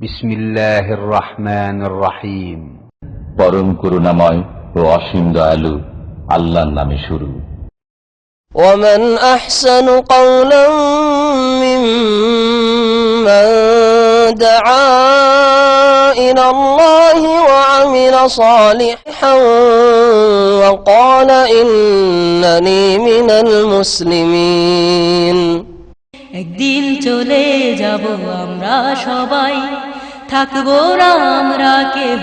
বিসমিল্লাহির রহমানির রহিম। পরম করুণাময় ও অসীম দয়ালু আল্লাহর নামে শুরু। ومن أحسن قولا ممن دعا إلى الله وعمل صالحا وقال إنني من المسلمين। একদিন চলে যাব আমরা সবাই, থাকবো না আমরা কেহ,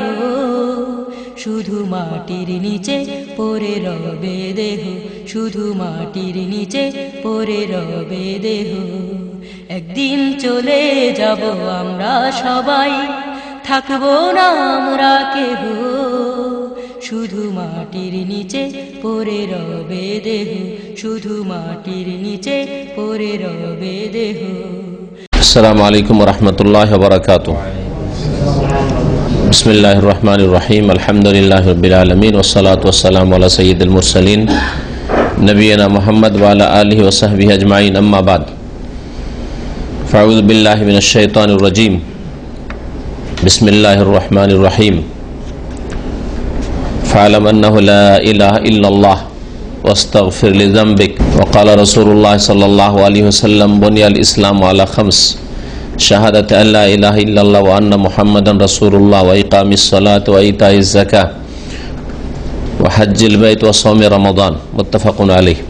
শুধু মাটির নিচে পড়ে রবে দেহ, শুধু মাটির নিচে পড়ে রবে দেহ। একদিন চলে যাব আমরা সবাই, থাকবো না আমরা কেহ, শুধু মাটির নিচে পড়ে রবে দেহ, শুধু মাটির নিচে পড়ে রবে দেহ। আসসালামু আলাইকুম ওয়া রাহমাতুল্লাহি ওয়া বারাকাতুহু। বিসমিল্লাহির রহমানির রহিম। আলহামদুলিল্লাহি রাব্বিল আলামিন ওয়াস সালাতু ওয়াস সালামু আলা সাইয়্যিদিল মুরসালিন নবিয়িনা মুহাম্মদ ওয়া আলা আলিহি ওয়া সাহবিহি আজমাইন, আম্মা বাদ। ফাউযু বিল্লাহি মিনাশ শাইতানির রাজীম। বিসমিল্লাহির রহমানির রহিম। ফা'লাম আন্নাহু লা ইলাহা ইল্লাল্লাহ ওয়াস্তাগফির লিযামবিক। ওয়া ক্বালা রাসূলুল্লাহ সাল্লাল্লাহু আলাইহি ওয়াসাল্লাম বুনিয়াল ইসলামু আলা খামস: শাহাদাতু আল্লা ইলাহা ইল্লাল্লাহ ওয়া আন্না মুহাম্মাদান রাসূলুল্লাহ ওয়া ইকামিস সালাতি ওয়া ইতাইজ যাকাহ ওয়া হজ্জিল বাইত ওয়া সাওমি রমাদান। মুত্তাফাকুন আলাইহি।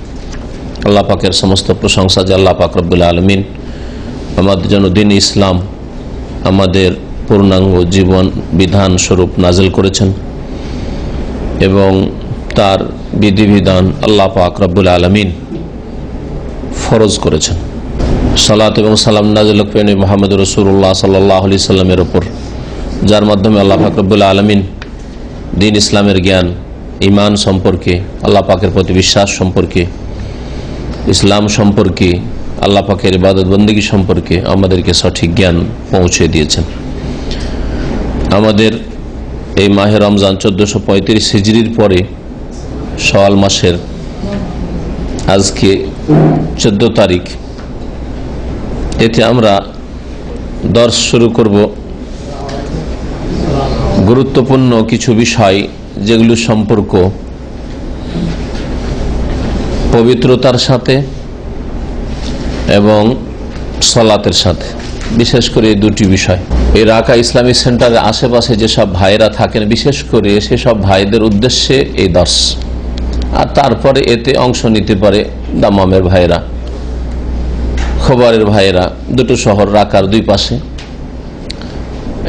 আল্লাহ পাকের সমস্ত প্রশংসা যে আল্লাহ পাক রব্বুল আলামিন আমাদের জন্য দ্বীন ইসলাম আমাদের পূর্ণাঙ্গ জীবন বিধান স্বরূপ নাজিল করেছেন এবং তার বিধিবিধান আল্লাহ পাক রব্বুল আলামিন ফরজ করেছেন। সালাত এবং সালাম নাযিল করেন মুহাম্মদ রাসূলুল্লাহ সাল্লাল্লাহু আলাইহি সাল্লামের উপর, যার মাধ্যমে আল্লাহ পাক রব্বুল আলামিন দ্বীন ইসলামের জ্ঞান, ঈমান সম্পর্কে, আল্লাহ পাকের প্রতি বিশ্বাস সম্পর্কে, ইসলাম সম্পর্কে, আল্লাহ পাকের ইবাদত বন্দেগী সম্পর্কে আমাদেরকে সঠিক জ্ঞান পৌঁছে দিয়েছেন। আমাদের এই মাহে রমজান 1435 হিজরির পরে শাওয়াল মাসের আজকে 14 তারিখ, এতে আমরা দর্স শুরু করব গুরুত্বপূর্ণ কিছু বিষয় যেগুলো সম্পর্ক পবিত্রতার সাথে এবং সালাতের সাথে, বিশেষ করে এই দুটি বিষয়। এই রাকা ইসলামিক সেন্টারের আশেপাশে যেসব ভাইরা থাকেন, বিশেষ করে সেসব ভাইদের উদ্দেশ্যে এই দর্স। আর তারপরে এতে অংশ নিতে পারে দামামের ভাইরা, খবরের ভাইরা, দুটো শহর রাকার দুই পাশে।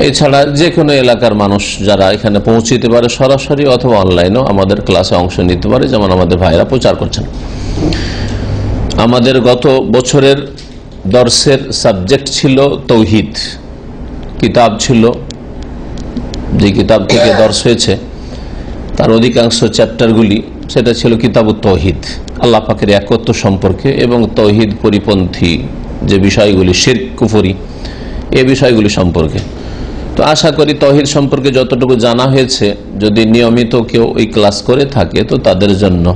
এছাড়া যে কোনো এলাকার মানুষ যারা এখানে পৌঁছিতে পারে সরাসরি অথবা অনলাইনেও আমাদের ক্লাসে অংশ নিতে পারে, যেমন আমাদের ভাইরা প্রচার করছেন। আমাদের গত বছরের দর্সের সাবজেক্ট ছিল তৌহিদ। কিতাব ছিল, যে কিতাব থেকে দর্স হয়েছে তার অধিকাংশ চ্যাপ্টারগুলি সেটা ছিল কিতাবুত তৌহিদ, আল্লাহ পাকের একত্ব সম্পর্কে এবং তৌহিদ পরিপন্থী যে বিষয়গুলি, শিরক কুফরি, এই বিষয়গুলি সম্পর্কে। তো আশা করি তৌহিদ সম্পর্কে যতটুকু জানা হয়েছে, যদি নিয়মিত কেউ এই ক্লাস করে থাকে তো তাদের জন্য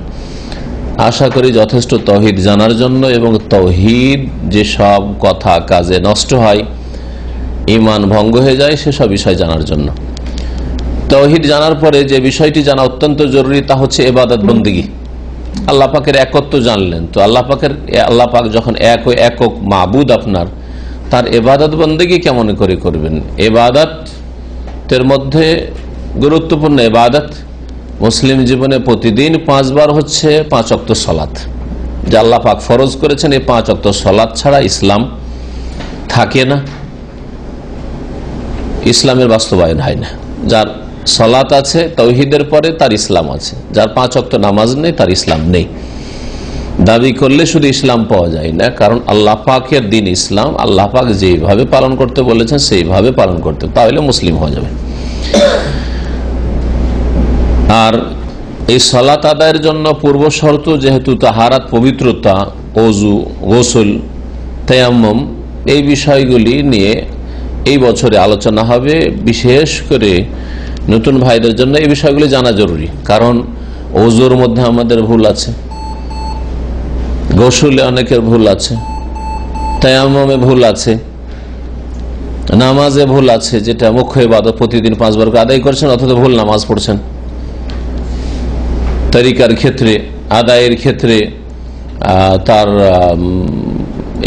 আশা করি যথেষ্ট তৌহিদ জানার জন্য এবং তৌহিদ যেসব কথা কাজে নষ্ট হয়, ঈমান ভঙ্গ হয়ে যায়, সেসব বিষয় জানার জন্য। তৌহিদ জানার পরে যে বিষয়টি জানা অত্যন্ত জরুরি তা হচ্ছে ইবাদত বন্দেগী। আল্লাহ পাকের একত্ব জানলেন, তো আল্লাহ পাক যখন একক মাবুদ আপনার, তার ইবাদত বন্দেগী কেমন করে করবেন। ইবাদতের মধ্যে গুরুত্বপূর্ণ ইবাদত মুসলিম জীবনে প্রতিদিন 5 বার হচ্ছে 5 ওয়াক্ত সালাত, যা আল্লাহ পাক ফরজ করেছেন। এই 5 ওয়াক্ত সালাত ছাড়া ইসলাম থাকে না, ইসলামের বাস্তবায়ন হয় না। যার সালাত আছে তাওহীদের পরে তার ইসলাম আছে, যার 5 ওয়াক্ত নামাজ নেই তার ইসলাম নেই। দাবি করলে শুধু ইসলাম পাওয়া যায় না, কারণ আল্লাহ পাকের দ্বীন ইসলাম আল্লাহ পাক যেভাবে পালন করতে বলেছেন সেইভাবে পালন করতে, তাহলে মুসলিম হয়ে যাবে। আর এই সালাত আদায়ের জন্য পূর্ব শর্ত যেহেতু তাহারাত, পবিত্রতা, ওযু, গোসল, তায়াম্মুম, এই বিষয়গুলি নিয়ে এই বছরে আলোচনা হবে। বিশেষ করে নতুন ভাইদের জন্য এই বিষয়গুলি জানা জরুরি, কারণ ওযুর মধ্যে আমাদের ভুল আছে, গোসলে অনেকের ভুল আছে, তায়াম্মুমে ভুল আছে, নামাজে ভুল আছে, যেটা মুখ্য ইবাদত প্রতিদিন 5 বার আদায় করছেন অথচ ভুল নামাজ পড়ছেন। তরিকার ক্ষেত্রে, আদায়ের ক্ষেত্রে, তার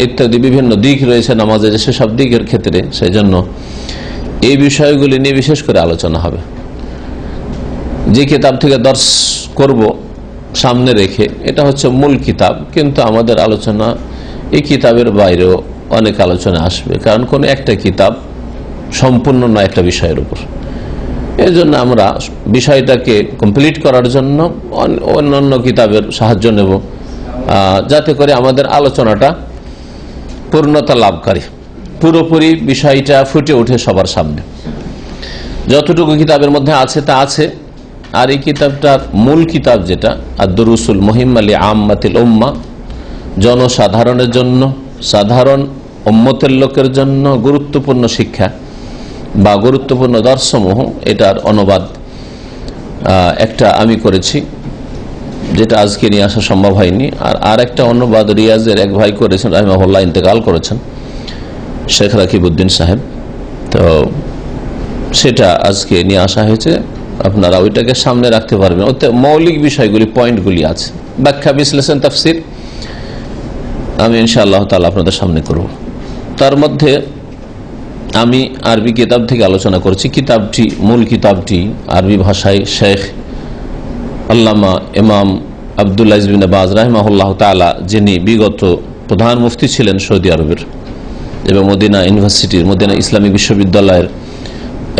ইত্যাদি বিভিন্ন দিক রয়েছে নামাজের, সেসব দিকের ক্ষেত্রে। সেই জন্য এই বিষয়গুলি নিয়ে বিশেষ করে আলোচনা হবে। যে কিতাব থেকে দর্শ করব সামনে রেখে, এটা হচ্ছে মূল কিতাব, কিন্তু আমাদের আলোচনা এই কিতাবের বাইরেও অনেক আলোচনা আসবে, কারণ কোন একটা কিতাব সম্পূর্ণ নয় একটা বিষয়ের উপর। এই জন্য আমরা বিষয়টাকে কমপ্লিট করার জন্য অন্যান্য কিতাবের সাহায্য নেব, যাতে করে আমাদের আলোচনাটা পূর্ণতা লাভকারী, পুরোপুরি বিষয়টা ফুটে ওঠে সবার সামনে। যতটুকু কিতাবের মধ্যে আছে তা আছে। আর এই কিতাবটার মূল কিতাব যেটা আদ-দুরুসুল মুহিম্মা লিআম্মাতিল উম্মাহ, জনসাধারণের জন্য, সাধারণ উম্মতের লোকের জন্য গুরুত্বপূর্ণ শিক্ষা বা গুরুত্বপূর্ণ দর্শসমূহ, এটার অনুবাদ একটা আমি করেছি, যেটা আজকে নিয়ে আসা সম্ভব হয়নি। আর একটা অনুবাদ রিয়াজের এক ভাই করেছেন, রাহিমাহুল্লাহ, ইন্তেকাল করেছেন, শেখ রাকিবউদ্দিন সাহেব। তো সেটা আজকে নিয়ে আসা হয়েছে, আপনারা ওইটাকে সামনে রাখতে পারবেন। ওতে মৌলিক বিষয়গুলি, পয়েন্টগুলি আছে, ব্যাখ্যা, বিশ্লেষণ, তাফসীর আমি ইনশাআল্লাহ তাআলা আপনাদের সামনে করব। তার মধ্যে আমি আরবি কিতাব থেকে আলোচনা করছি। কিতাবটি, মূল কিতাবটি আরবি ভাষায় শেখ আল্লামা ইমাম আব্দুল্লাহ ইবনে বাজ রাহিমাহুল্লাহ তাআলা, যিনি বিগত প্রধান মুফতি ছিলেন সৌদি আরবের এবং মদিনা ইউনিভার্সিটির, মদিনা ইসলামিক বিশ্ববিদ্যালয়ের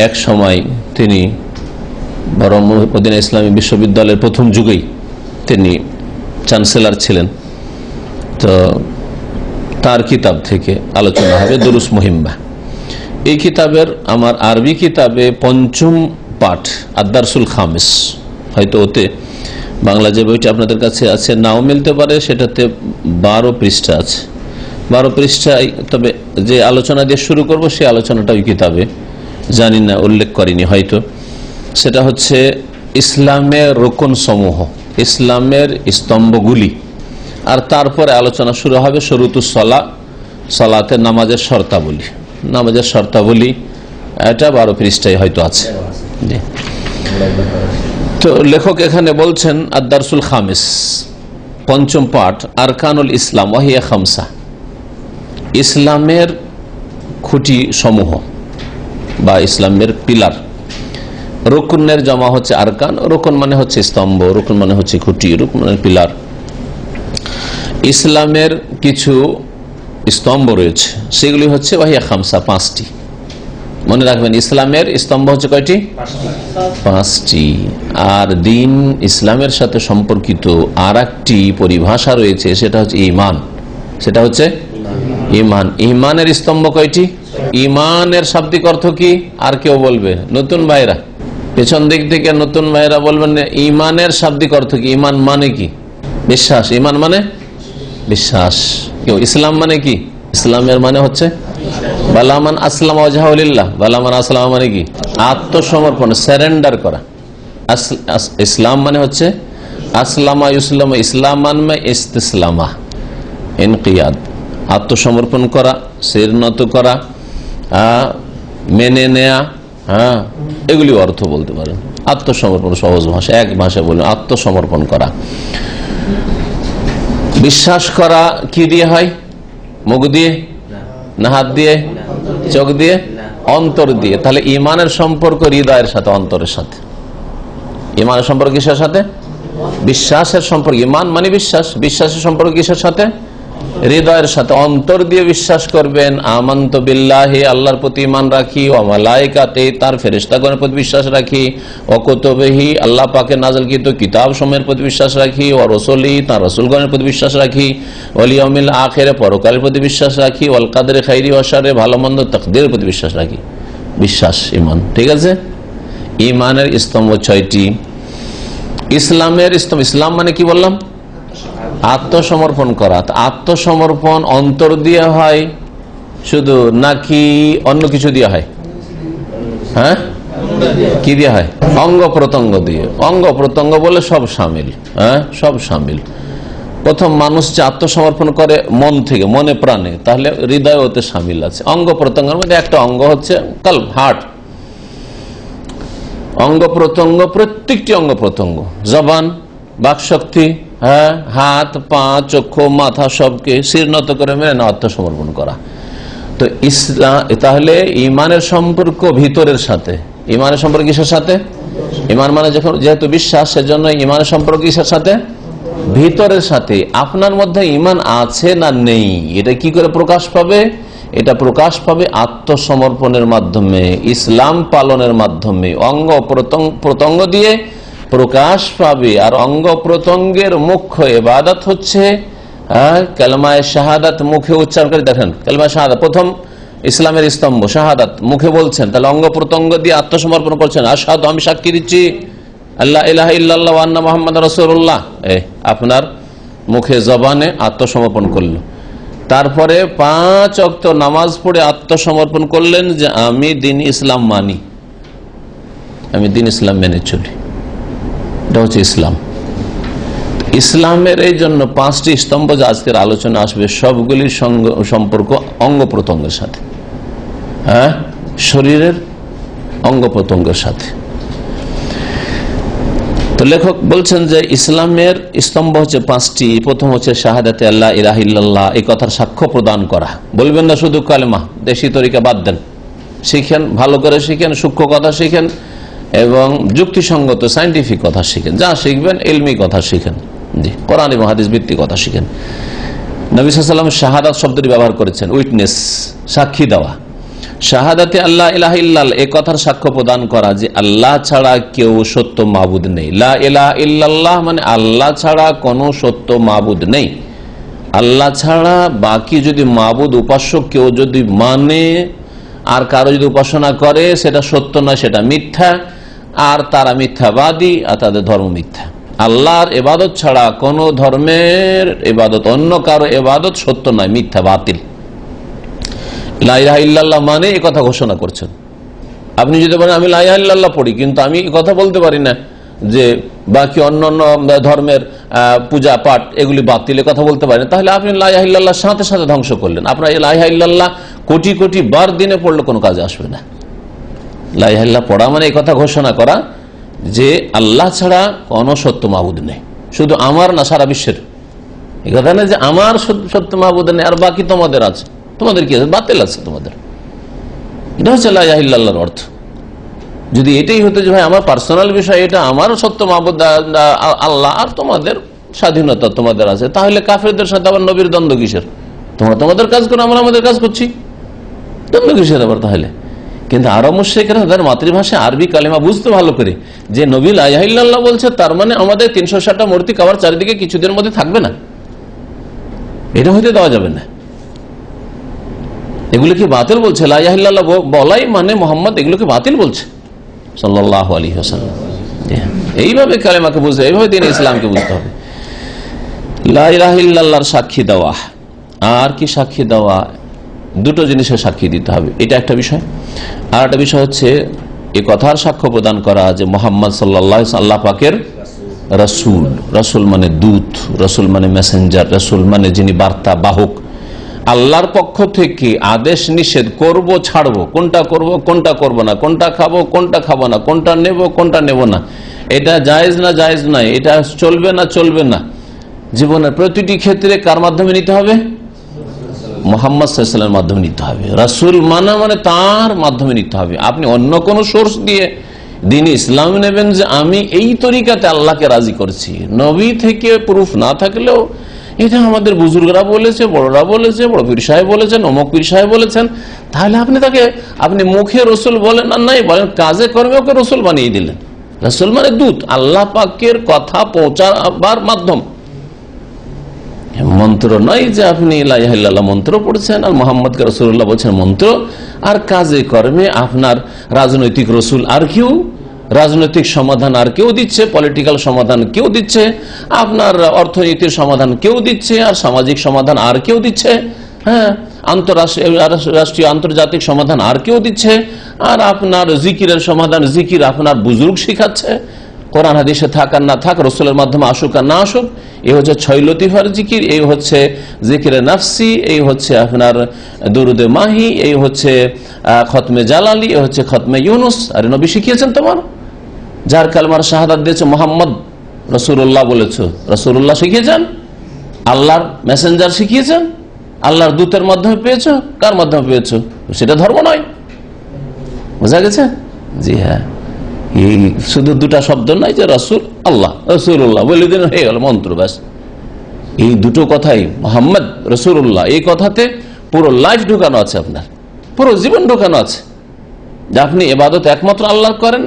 এক সময় তিনি, বরং মদিনা ইসলামিক বিশ্ববিদ্যালয়ের প্রথম যুগেই তিনি চ্যান্সেলর ছিলেন। তো তার কিতাব থেকে আলোচনা হবে, দুরুস মুহিম্মা। এই কিতাবের আমার আরবি কিতাবে 5ম পাঠ আদ-দারসুল খামিস, হয়তো ওতে বাংলা যে বইটা আপনাদের কাছে আছে নাও মিলতে পারে, সেটাতে 12 পৃষ্ঠা আছে। 12 পৃষ্ঠায়, তবে যে আলোচনা দিয়ে শুরু করব সেই আলোচনাটা ওই কিতাবে জানি না উল্লেখ করিনি হয়তো। সেটা হচ্ছে ইসলামের রোকন সমূহ, ইসলামের স্তম্ভগুলি, আর তারপরে আলোচনা শুরু হবে শুরুতুস সালাহ, সালাতে নামাজের শর্তাবলী। নামাজের শর্তাবলী এটা 12 পৃষ্ঠায় হয়তো আছে। তো লেখক এখানে বলছেন আদ-দারসুল খামিস, 5ম পাঠ, আরকানুল ইসলাম ওয়াহিয়া খামসা, ইসলামের খুঁটি সমূহ বা ইসলামের পিলার। রুকনের জমা হচ্ছে আরকান, রুকন মানে হচ্ছে স্তম্ভ, রুকন মানে হচ্ছে খুঁটি, রুকন মানে পিলার। ইসলামের কিছু স্তম্ভ রয়েছে, সেগুলি হচ্ছে ওয়াহিয়া খামসা, 5টি। মনে রাখবেন, ইসলামের স্তম্ভ হচ্ছে কয়টি? 5টি। আর দিন, ইসলামের সাথে সম্পর্কিত আর একটি পরিভাষা রয়েছে, সেটা হচ্ছে ঈমান। সেটা হচ্ছে ঈমান। ঈমানের স্তম্ভ কয়টি? ঈমানের শাব্দিক অর্থ কি আর কেউ বলবে? নতুন ভাইরা, পেছন দিক থেকে নতুন ভাইরা বলবেন, ঈমানের শাব্দিক অর্থ কি? ঈমান মানে কি? বিশ্বাস। ঈমান মানে বিশ্বাস। কেউ ইসলাম মানে কি? ইসলামের মানে হচ্ছে বালামান আসলাম ওয়াজহাহু লিল্লাহ। বালামান আসলাম মানে কি? আত্মসমর্পণ, সারেন্ডার করা। ইসলাম মানে হচ্ছে আসলামা ইউসলামা, ইসলামান মে ইস্তিসলামা, ইনকিয়াদ, আত্মসমর্পণ করা, শির নত করা, মেনে নেয়া, এগুলি অর্থ বলতে পারেন। আত্মসমর্পণ সহজ ভাষা, এক ভাষা বলুন, আত্মসমর্পণ করা। বিশ্বাস করা কি দিয়ে হয়? মুখ দিয়ে না হাত দিয়ে, চোখ দিয়ে, অন্তর দিয়ে। তাহলে ঈমানের সম্পর্ক হৃদয়ের সাথে, অন্তরের সাথে। ঈমানের সম্পর্ক কিসের সাথে? বিশ্বাসের সম্পর্ক। ঈমান মানে বিশ্বাস, বিশ্বাসের সম্পর্ক কিসের সাথে? হৃদয়ের সাথে। অন্তর দিয়ে বিশ্বাস করবেন, আমানতু বিল্লাহি, আল্লাহর প্রতি ঈমান রাখি, ওয়া মালাইকাতি, তার ফেরেশতাগণের প্রতি বিশ্বাস রাখি, ওয়া কুতুবিহি, আল্লাহ পাকের নাযিলকৃত কিতাব সমূহের প্রতি বিশ্বাস রাখি, ওয়া রাসূলি, তার রাসূলগণের প্রতি বিশ্বাস রাখি, ওয়াল ইয়াউমিল আখির, পরকালের প্রতি বিশ্বাস রাখি, ওয়াল কাদরি খাইরি ওয়া শাররি, ভালো মন্দ তাকদীরের প্রতি বিশ্বাস রাখি। বিশ্বাস, ঈমান। ঠিক আছে? ঈমানের স্তম্ভ 6টি। ইসলামের স্তম্ভ, ইসলাম মানে কি বললাম? আত্মসমর্পণ করা। আত্মসমর্পণ অন্তর দিয়ে হয় শুধু, নাকি অন্য কিছু দিয়ে হয়? হ্যাঁ, কি দিয়ে হয়? অঙ্গ প্রত্যঙ্গ দিয়ে। অঙ্গ প্রত্যঙ্গ বলে সব শামিল। হ্যাঁ, সব শামিল। প্রথম মানুষ যে আত্মসমর্পণ করে মন থেকে, মনে প্রাণে, তাহলে হৃদয় ওতে সামিল আছে। অঙ্গ প্রত্যঙ্গের মধ্যে একটা অঙ্গ হচ্ছে কলব, হার্ট। অঙ্গ প্রত্যঙ্গ, প্রত্যেকটি অঙ্গ প্রত্যঙ্গ, জবান, বাকশক্তি, হ্যাঁ, হাত, পা, চক্ষু, মাথা, সবকে শিরনত করে মেনে না আত্মসমর্পণ করা। তো ইসলাম তাহলে ইমানের সম্পর্ক ভিতরের সাথে। ইমানের সম্পর্ক কিসের সাথে? ইমান মানে যখন যেহেতু বিশ্বাস, সেজন্য ইমানের সম্পর্ক কিসের সাথে? ভিতরের সাথে। আপনার মধ্যে ইমান আছে না নেই, এটা কি করে প্রকাশ পাবে? এটা প্রকাশ পাবে আত্মসমর্পণের মাধ্যমে, ইসলাম পালনের মাধ্যমে, অঙ্গ প্রত্যঙ্গ দিয়ে প্রকাশ পাবে। আর অঙ্গ প্রত্যঙ্গের মুখ্য ইবাদত হচ্ছে কালেমায়ে শাহাদাত। মুখে উচ্চারণ করে দেখেন, কালেমায়ে শাহাদাত প্রথম ইসলামের স্তম্ভ, শাহাদাত মুখে বলছেন, তাহলে অঙ্গ প্রত্যঙ্গ দিয়ে আত্মসমর্পণ করছেন। আশহাদু, আমি সাক্ষী দিচ্ছি, আল্লাহ ইলাহা ইল্লাল্লাহ ওয়া আন্না মুহাম্মাদুর রাসূলুল্লাহ। আপনার মুখে জবানে আত্মসমর্পণ করল। তারপরে 5 ওয়াক্ত নামাজ পড়ে আত্মসমর্পণ করলেন যে আমি দিন ইসলাম মানি, আমি দিন ইসলাম মেনে চলি। এটা হচ্ছে ইসলাম। ইসলামের এই জন্য 5টি স্তম্ভ যে আজকের আলোচনা আসবে, সবগুলির সম্পর্ক অঙ্গ প্রত্যঙ্গের সাথে, হ্যাঁ, শরীরের অঙ্গ প্রত্যঙ্গের সাথে। তো লেখক বলছেন যে ইসলামের স্তম্ভ হচ্ছে 5টি। প্রথম হচ্ছে শাহাদাতে আল্লাহ ইলাহা ইল্লাল্লাহ, এই কথার সাক্ষ্য প্রদান করা। বলবেন না শুধু কালেমা, দেশি তরিকা বাদ দেন, শিখেন, ভালো করে শিখেন, সূক্ষ্ম কথা শিখেন এবং যুক্তিসঙ্গত সায়েন্টিফিক কথা শিখেন। যা শিখবেন ইলমি কথা শিখেন, জি, কোরআন এবং হাদিস ভিত্তিক কথা শিখেন। নবী সাল্লাল্লাহু আলাইহি ওয়াসাল্লাম শাহাদাত শব্দটি ব্যবহার করেছেন, উইটনেস, সাক্ষী দেওয়া। শাহাদাতে আল্লাহ ইলাহা ইল্লাল্লাহ, এই কথার সাক্ষ্য প্রদান করা যে আল্লাহ ছাড়া কেউ সত্য মাবুদ নেই। লা ইলাহা ইল্লাল্লাহ মানে আল্লাহ ছাড়া কোনো সত্য মাবুদ নেই। আল্লাহ ছাড়া বাকি যদি মাবুদ, উপাস্য কেউ যদি মানে আর কারো যদি উপাসনা করে, সেটা সত্য নয়, সেটা মিথ্যা, আর তারা মিথ্যাবাদী, আর তাদের ধর্ম মিথ্যা। আল্লাহর ইবাদত ছাড়া কোনো ধর্মের ইবাদত, অন্য কারো ইবাদত সত্য নয়, মিথ্যা, বাতিল। লা ইলাহা ইল্লাল্লাহ মানে এই কথা ঘোষণা করছেন। আপনি যদি বলেন আমি লা ইলাহা ইল্লাল্লাহ পড়ি, কিন্তু আমি এই কথা বলতে পারি না যে বাকি অন্যান্য ধর্মের পূজা পাঠ এগুলি বাতিল, কথা বলতে পারেন, তাহলে আপনি লা ইলাহা ইল্লাল্লাহর সাথে সাথে ধ্বংস করলেন। আপনার লা ইলাহা ইল্লাল্লাহ কোটি কোটি বার দিনে পড়লে কোনো কাজে আসবে না। লা ইলাহা ইল্লাল্লাহ পড়া মানে এই কথা ঘোষণা করা যে আল্লাহ ছাড়া কোনো সত্য মাবুদ নেই, শুধু আমার না, সারা বিশ্বের। এই কথা না যে আমার সত্য মাবুদ নেই আর বাকি তোমাদের আছে, তোমাদের কি আছে, বাতিল আছে তোমাদের। এটা হচ্ছে লা ইলাহা ইল্লাল্লাহর অর্থ। যদি এটাই হতো যে ভাই আমার পার্সোনাল বিষয়, এটা আমার সত্য মাবুদ আল্লাহ আর তোমাদের স্বাধীনতা তোমাদের আছে, তাহলে কাফেরদের সাথে আবার নবীর দ্বন্দ্ব কিসের? তোমরা তোমাদের কাজ করো, আমরা আমাদের কাজ করছি, দ্বন্দ্ব কিসের আবার তাহলে? কিন্তু আরব মুশরিকরা তাদের মাতৃভাষা আরবি কালেমা বুঝতে ভালো করে যে নবী লা ইলাহা ইল্লাল্লাহ বলছে, তার মানে আমাদের 360টা মূর্তি কাবার চারিদিকে কিছুদিনের মধ্যে থাকবে না, এটা হইতে দেওয়া যাবে না। এগুলোকে বাতিল বলছে, লা ইলাহা ইল্লাল্লাহ বলাই মানে মোহাম্মদ এগুলোকে বাতিল বলছে সাল্লাল্লাহু আলাইহি ওয়াসাল্লাম। এইভাবে কালেমাকে বুঝতে, এইভাবে দিন ইসলামকে বুঝতে হবে। লা ইলাহা ইল্লাল্লাহর সাক্ষী দেওয়া, আর কি সাক্ষী দেওয়া? দুটো জিনিসের সাক্ষী দিতে হবে, এটা একটা বিষয়। আর একটা বিষয় হচ্ছে এই কথার সাক্ষ্য প্রদান করা যে মোহাম্মদ সাল্লাল্লাহু আলাইহি আল্লাহ পাকের রাসূল। রাসূল মানে দূত, রাসূল মানে মেসেঞ্জার, রাসূল মানে যিনি বার্তা বাহক। আল্লাহর পক্ষ থেকে আদেশ নিষেধ, করব ছাড়বো, কোনটা করব কোনটা করব না, কোনটা খাবো কোনটা খাবো না, কোনটা নেব কোনটা নেব না, এটা জায়েজ না জায়েজ নয়, এটা চলবে না চলবে না, জীবনের প্রতিটি ক্ষেত্রে কার মাধ্যমে নিতে হবে? মুহাম্মদ সাল্লাল্লাহু আলাইহি ওয়াসাল্লামের মাধ্যমে নিতে হবে। রাসূল মানা মানে তার মাধ্যমে নিতে হবে। আপনি অন্য কোন সোর্স দিয়ে দিন ইসলাম নেবেন যে আমি এই তরিকাতে আল্লাহকে রাজি করছি, নবী থেকে প্রুফ না থাকলেও এটা আমাদের বুজুর্গরা বলেছে, বড়রা বলেছে, বড় পীর সাহেব বলেছেন, অমুক পীর সাহেব বলেছেন, তাহলে আপনি মুখে রসুল বলেন আর নাই বলেন, কাজে কর্মে ওকে রসুল বানিয়ে দিলেন। রসুল মানে দূত, আল্লাহ পাকের কথা পৌঁছাবার মাধ্যম, মন্ত্র নয় যে আপনি লা ইলাহা ইল্লাল্লাহ মন্ত্র পড়ছেন আর মোহাম্মদকে রাসূলুল্লাহ বলছেন মন্ত্র, আর কাজে কর্মে আপনার রাজনৈতিক রসুল আর কেউ, রাজনৈতিক সমাধান আর কেউ দিচ্ছে, পলিটিক্যাল সমাধান কেউ দিচ্ছে, আপনার অর্থনীতির সমাধান কেউ দিচ্ছে, আর সামাজিক সমাধান আর কেউ দিচ্ছে, হ্যাঁ, রাষ্ট্রীয় আন্তর্জাতিক সমাধান আর কেউ দিচ্ছে, আর আপনার জিকিরের সমাধান, জিকির আপনার বুজুর্গ শিখাচ্ছে, কোরআন হাদিসে থাক আর না থাক, রসুলের মাধ্যমে আসুক আর না আসুক, এই হচ্ছে 6 লতিফার জিকির, এই হচ্ছে জিকিরে নাফসি, এই হচ্ছে আপনার দুরুদে মাহি, এই হচ্ছে খতমে জালালি, এই হচ্ছে খতমে ইউনুস। আরে নবী শিখিয়েছেন তোমার, যার কালমার শাহাদাত দিয়েছে মোহাম্মদ রসুল্লাহ বলেছো, রসুল্লাহ শিখিয়েছেন, আল্লাহর মেসেঞ্জার শিখিয়েছেন, আল্লাহর দূতের মাধ্যমে পেয়েছো, কার মাধ্যমে পেয়েছো? সেটা ধর্ম নয়। বোঝা গেছে? জি হ্যাঁ, এই শুধু দুটা শব্দ নয় যে রসুল আল্লাহ রসুল্লাহ বলে দিন হয়ে গেল মন্ত্র, ব্যাস। এই দুটো কথাই মোহাম্মদ রসুল্লাহ, এই কথাতে পুরো লাইফ ঢুকানো আছে, আপনার পুরো জীবন ঢুকানো আছে, যে আপনি ইবাদত একমাত্র আল্লাহ করেন,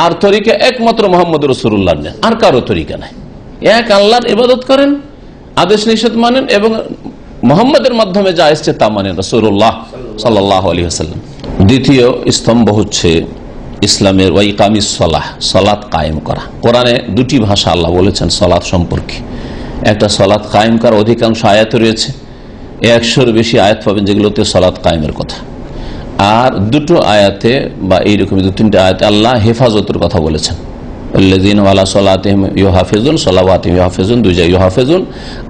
আর তরিকা একমাত্র মোহাম্মদ রসুল্লাহ নেন, আর কারো তরিকা নাই। এক আল্লাহর ইবাদত করেন, আদেশ নিষেধ মানেন, এবং মোহাম্মদের মাধ্যমে যা এসছে তা মানেন, রাসূলুল্লাহ সাল্লাল্লাহু আলাইহি ওয়াসাল্লাম। দ্বিতীয় স্তম্ভ হচ্ছে ইসলামের ওয়াইকামিস সালাহ, সালাত কায়েম করা। কোরআনে দুটি ভাষা আল্লাহ বলেছেন সালাত সম্পর্কে। একটা সালাত কায়েম করার অধিকাংশ আয়াত রয়েছে, 100-র বেশি আয়াত পাবেন যেগুলোতে সালাত কায়েমের কথা। আর দুটো আয়াতে বা এইরকম 2-3টা আয়াতে আল্লাহ হেফাজতের কথা বলেছেন, আল্লাযীনা আলা সালাতিহিম ইউহাফিজুন, সালাওয়াতিহিম ইউহাফিজুন, 2 জায়গায় ইউহাফিজুন,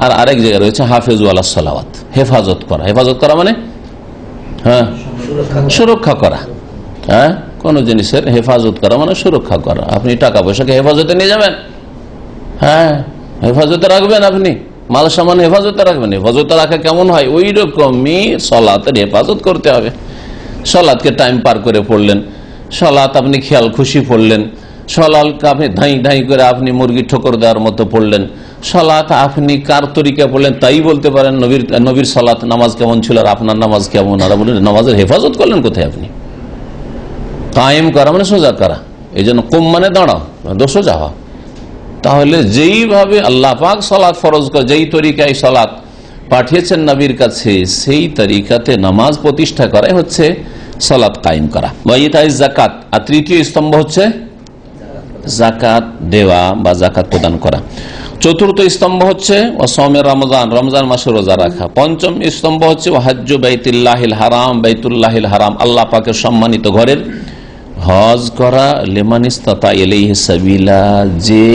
আর আরেক জায়গায় রয়েছে হাফিজু আলা সালাওয়াত, হেফাজত করা। হেফাজত করা মানে হ্যাঁ সুরক্ষা করা, হ্যাঁ কোন জিনিসের হেফাজত করা মানে সুরক্ষা করা। আপনি টাকা পয়সাকে হেফাজতে নিয়ে যাবেন, হ্যাঁ হেফাজতে রাখবেন, আপনি মাল সামান হেফাজতে রাখবেন। হেফাজতে রাখা কেমন হয়? ওই রকমই সালাতের হেফাজত করতে হবে। সালাতকে টাইম পার করে পড়লেন, সালাত আপনি খেয়াল খুশি পড়লেন, সালাতকে আপনি ধাই ধাই করে আপনি মুরগি ঠোকর দেওয়ার মতো পড়লেন, সালাত আপনি কার তরিকা পড়লেন তাই বলতে পারেন। নবীর সালাত নামাজ কেমন ছিল আর আপনার নামাজ কেমন, আর বলেন নামাজের হেফাজত করলেন কোথায় আপনি? কায়েম করা মানে সোজা করা, এই জন্য কুম মানে দাঁড়াও, সোজা হওয়া। তাহলে যেইভাবে আল্লাহ পাক সালাত ফরজ করে, যেই তরিকায় সালাত পাঠিয়েছেন নবীর কাছে, সেই তরিকাতে নামাজ প্রতিষ্ঠা করাই হচ্ছে সালাত কায়েম করা। ওয়াইতাই যাকাত, আর তৃতীয় স্তম্ভ হচ্ছে যাকাত দেওয়া বা যাকাত প্রদান করা। চতুর্থ স্তম্ভ হচ্ছে ওয়াসওমে রমজান, রমজান মাসে রোজা রাখা। পঞ্চম স্তম্ভ হচ্ছে ওয়াহজ্জু বাইতুল্লাহিল হারাম, বাইতুল্লাহিল হারাম আল্লাহ পাকের সম্মানিত ঘরের হজ করা। লিমান ইসতাতা ইলাইহি সাবিলা, যে